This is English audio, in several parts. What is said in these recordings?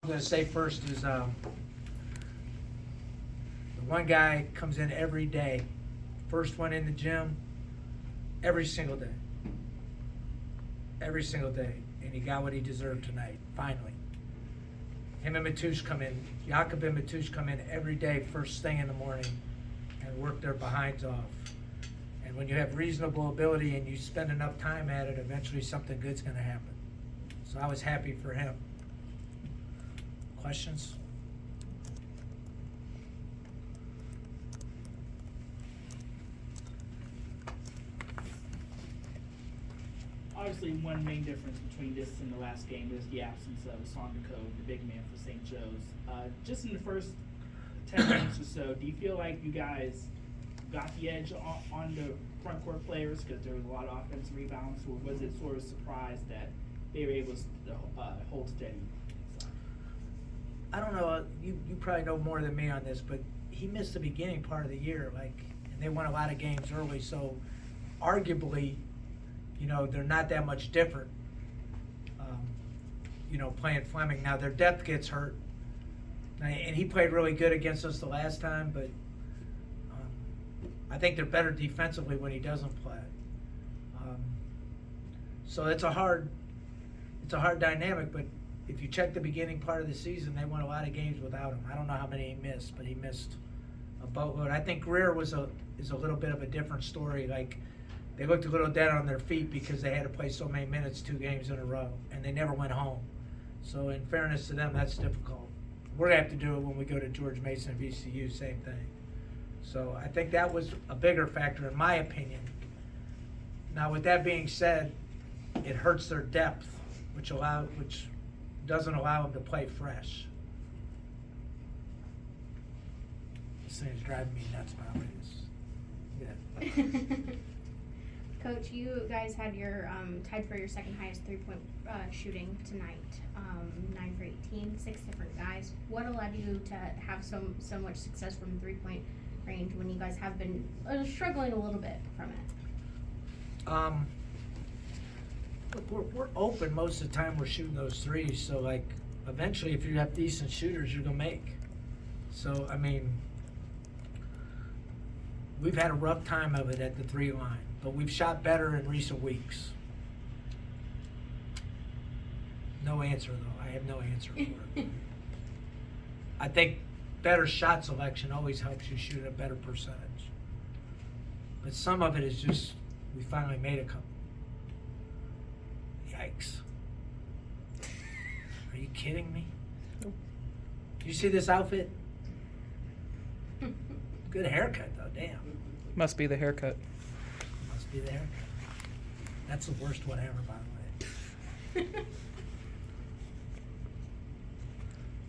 I'm going to say first is the one guy comes in every day, first one in the gym, every single day. Every single day. And he got what he deserved tonight, finally. Him and Matush come in, Jakob and Matush come in every day, first thing in the morning, and work their behinds off. And when you have reasonable ability and you spend enough time at it, eventually something good's going to happen. So I was happy for him. Questions? Obviously, one main difference between this and the last game is the absence of Sondako, the big man for St. Joe's. Just in the first 10 minutes or so, do you feel like you guys got the edge on the front court players because there was a lot of offensive rebounds, or was it sort of surprised that they were able to hold steady? I don't know. You probably know more than me on this, but he missed the beginning part of the year, and they won a lot of games early. So, arguably, they're not that much different. Playing Fleming now, their depth gets hurt, and he played really good against us the last time. But I think they're better defensively when he doesn't play. So it's a hard dynamic, but. If you check the beginning part of the season, they won a lot of games without him. I don't know how many he missed, but he missed a boatload. I think Greer is a little bit of a different story. They looked a little dead on their feet because they had to play so many minutes, 2 games in a row, and they never went home. So in fairness to them, that's difficult. We're gonna have to do it when we go to George Mason and VCU, same thing. So I think that was a bigger factor in my opinion. Now with that being said, it hurts their depth, which doesn't allow them to play fresh. This thing is driving me nuts, by the way. Yeah. Coach, you guys had your tied for your second highest 3-point shooting tonight. 9 for 18, 6 different guys. What allowed you to have so much success from 3-point range when you guys have been struggling a little bit from it? We're open most of the time. We're shooting those threes, so eventually if you have decent shooters, you're gonna make. So we've had a rough time of it at the 3 line, but we've shot better in recent weeks. No answer though. I have no answer for it. I think better shot selection always helps you shoot a better percentage, but some of it is just we finally made a couple. Yikes. Are you kidding me? Do you see this outfit? Good haircut though, damn. Must be the haircut. Must be the haircut. That's the worst one ever, by the way.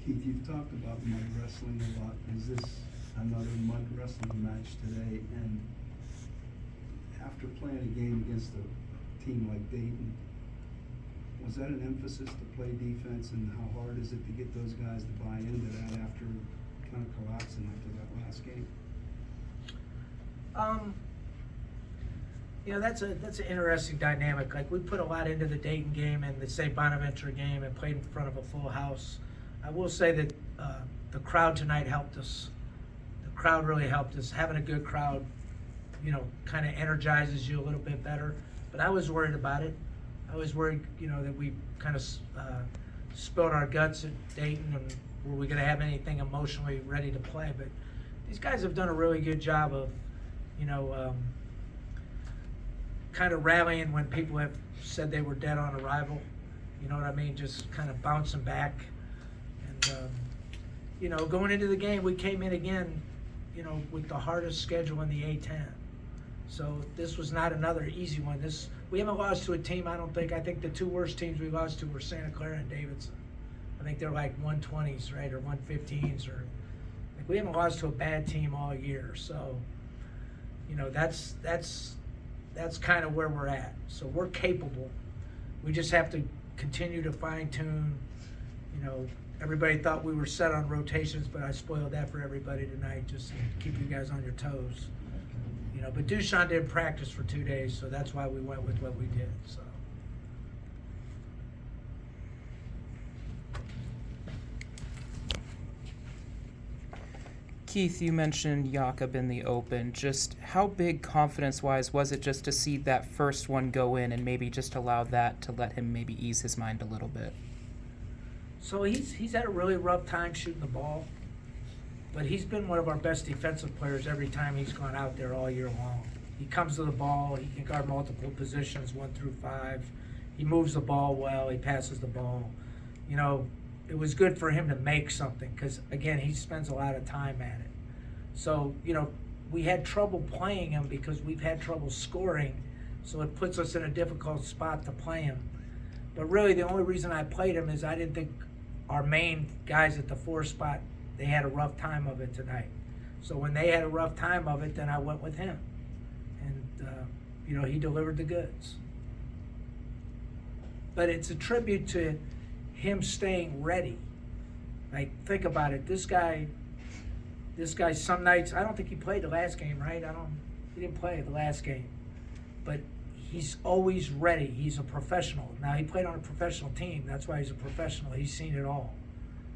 Keith, you've talked about mud wrestling a lot. Is this another mud wrestling match today? And after playing a game against a team like Dayton, was that an emphasis to play defense, and how hard is it to get those guys to buy into that after kind of collapsing after that last game? That's an interesting dynamic. We put a lot into the Dayton game and the St. Bonaventure game and played in front of a full house. I will say that the crowd tonight helped us. The crowd really helped us. Having a good crowd, kind of energizes you a little bit better. But I was worried about it. I was worried, that we kind of spilled our guts at Dayton, and were we going to have anything emotionally ready to play? But these guys have done a really good job of, kind of rallying when people have said they were dead on arrival. You know what I mean? Just kind of bouncing back. And, going into the game, we came in again, with the hardest schedule in the A-10. So this was not another easy one. We haven't lost to a team, I think the 2 worst teams we lost to were Santa Clara and Davidson. I think they're 120s, right, or 115s, or we haven't lost to a bad team all year. So, that's kind of where we're at. So we're capable. We just have to continue to fine tune. Everybody thought we were set on rotations, but I spoiled that for everybody tonight just to keep you guys on your toes. But Dushan didn't practice for 2 days, so that's why we went with what we did. So Keith, you mentioned Jakob in the Open. Just how big confidence-wise was it just to see that first one go in and maybe just allow that to let him maybe ease his mind a little bit? So he's had a really rough time shooting the ball, but he's been one of our best defensive players every time he's gone out there all year long. He comes to the ball, he can guard multiple positions, 1 through 5. He moves the ball well, he passes the ball. You know, it was good for him to make something because, again, he spends a lot of time at it. So, you know, we had trouble playing him because we've had trouble scoring, so it puts us in a difficult spot to play him. But really, the only reason I played him is I didn't think our main guys at the 4 spot, they had a rough time of it tonight. So when they had a rough time of it, then I went with him. And, you know, he delivered the goods. But it's a tribute to him staying ready. Like, think about it. This guy, some nights, I don't think he played the last game, right? He didn't play the last game. But he's always ready. He's a professional. Now, he played on a professional team. That's why he's a professional. He's seen it all.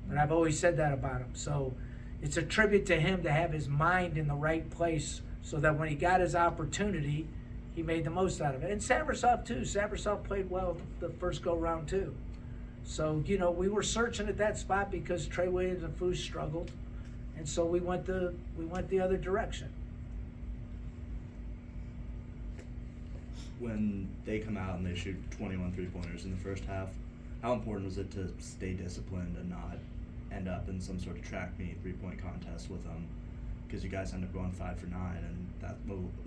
And I've always said that about him. So it's a tribute to him to have his mind in the right place so that when he got his opportunity, he made the most out of it. And Sabrasov, too. Sabrasov played well the first go-round, too. So, you know, we were searching at that spot because Trey Williams and Foose struggled. And so we went the other direction. When they come out and they shoot 21 three-pointers in the first half, how important was it to stay disciplined and not end up in some sort of track meet three-point contest with them? Because you guys end up going 5 for 9, and that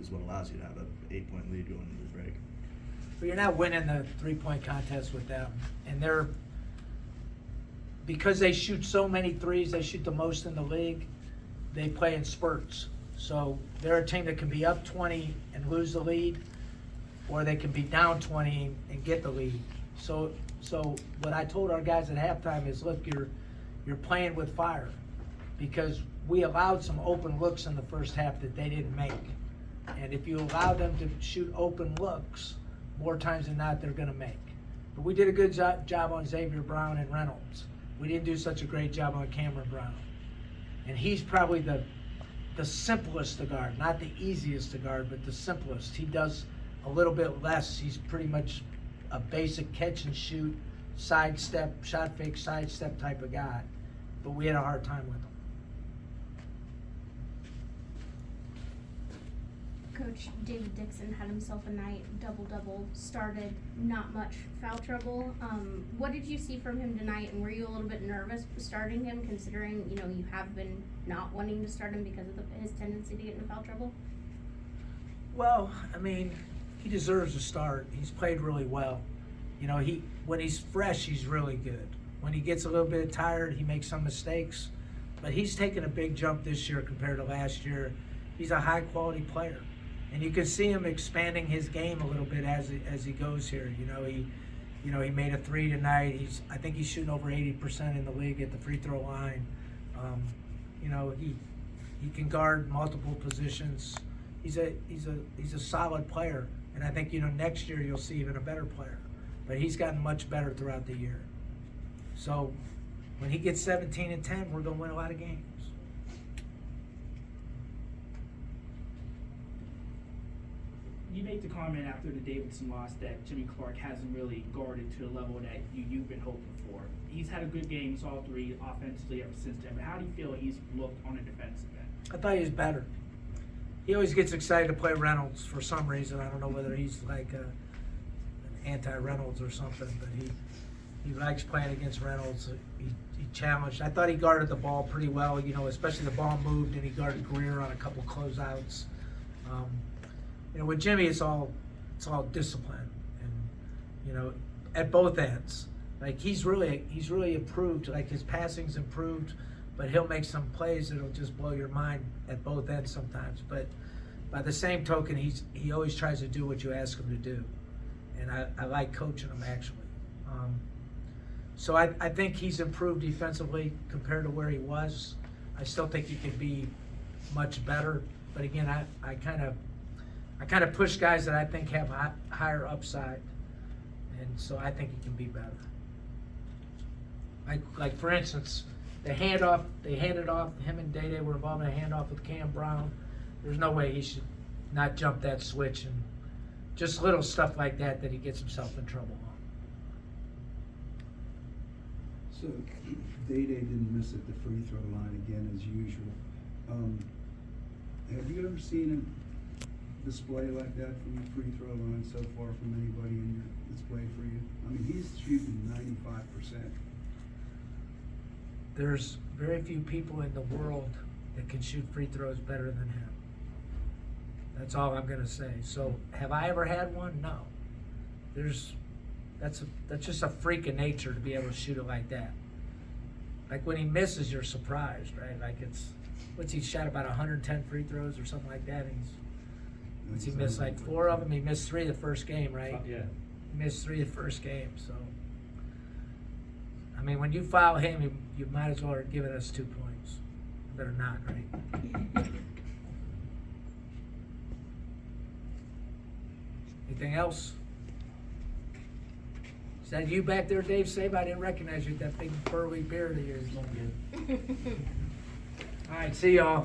is what allows you to have an 8-point lead going into the break. But you're not winning the three-point contest with them. And because they shoot so many threes, they shoot the most in the league, they play in spurts. So they're a team that can be up 20 and lose the lead, or they can be down 20 and get the lead. So what I told our guys at halftime is, look, you're playing with fire, because we allowed some open looks in the first half that they didn't make. And if you allow them to shoot open looks, more times than not, they're going to make. But we did a good job on Xavier Brown and Reynolds. We didn't do such a great job on Cameron Brown. And he's probably the simplest to guard, not the easiest to guard, but the simplest. He does a little bit less. He's pretty much a basic catch and shoot, sidestep, shot fake, sidestep type of guy. But we had a hard time with him. Coach David Dixon had himself a night, double-double, started, not much foul trouble. What did you see from him tonight, and were you a little bit nervous starting him, considering, you know, you have been not wanting to start him because of his tendency to get into foul trouble? Well, I mean, he deserves a start. He's played really well. You know, when he's fresh, he's really good. When he gets a little bit tired, he makes some mistakes. But he's taken a big jump this year compared to last year. He's a high-quality player. And you can see him expanding his game a little bit as he goes here. He made a 3 tonight. I think he's shooting over 80% in the league at the free throw line. He can guard multiple positions. He's a solid player. And I think, next year you'll see even a better player. But he's gotten much better throughout the year. So when he gets 17 and 10, we're going to win a lot of games. You made the comment after the Davidson loss that Jimmy Clark hasn't really guarded to the level that you've been hoping for. He's had a good games, all three, offensively ever since then. But how do you feel he's looked on a defensive end? I thought he was better. He always gets excited to play Reynolds for some reason. I don't know whether he's like an anti-Reynolds or something, but he likes playing against Reynolds. He challenged. I thought he guarded the ball pretty well, especially the ball moved, and he guarded Greer on a couple closeouts. With Jimmy, it's all discipline, and at both ends. Like he's really improved. Like his passing's improved, but he'll make some plays that'll just blow your mind at both ends sometimes. But by the same token, he always tries to do what you ask him to do, and I like coaching him actually. So I think he's improved defensively compared to where he was. I still think he could be much better, but again, I kind of push guys that I think have a higher upside, and so I think he can be better. Like for instance, the handoff, they handed off, him and Day were involved in a handoff with Cam Brown. There's no way he should not jump that switch, and just little stuff like that he gets himself in trouble on. So, Day didn't miss at the free throw line again as usual. Have you ever seen a display like that from the free throw line so far from anybody in your display for you? I mean, he's shooting 95%. There's very few people in the world that can shoot free throws better than him. That's all I'm gonna say. So, have I ever had one? No. That's just a freak of nature to be able to shoot it like that. Like when he misses, you're surprised, right? Like he shot about 110 free throws or something like that. And he missed like 4 of them. He missed 3 the first game, right? Yeah. He missed 3 the first game. So, I mean, when you foul him, you might as well have given us 2 points. Better not, right? Anything else? Is that you back there, Dave Sabe? I didn't recognize you with that big furry beard of yours. All right, see y'all.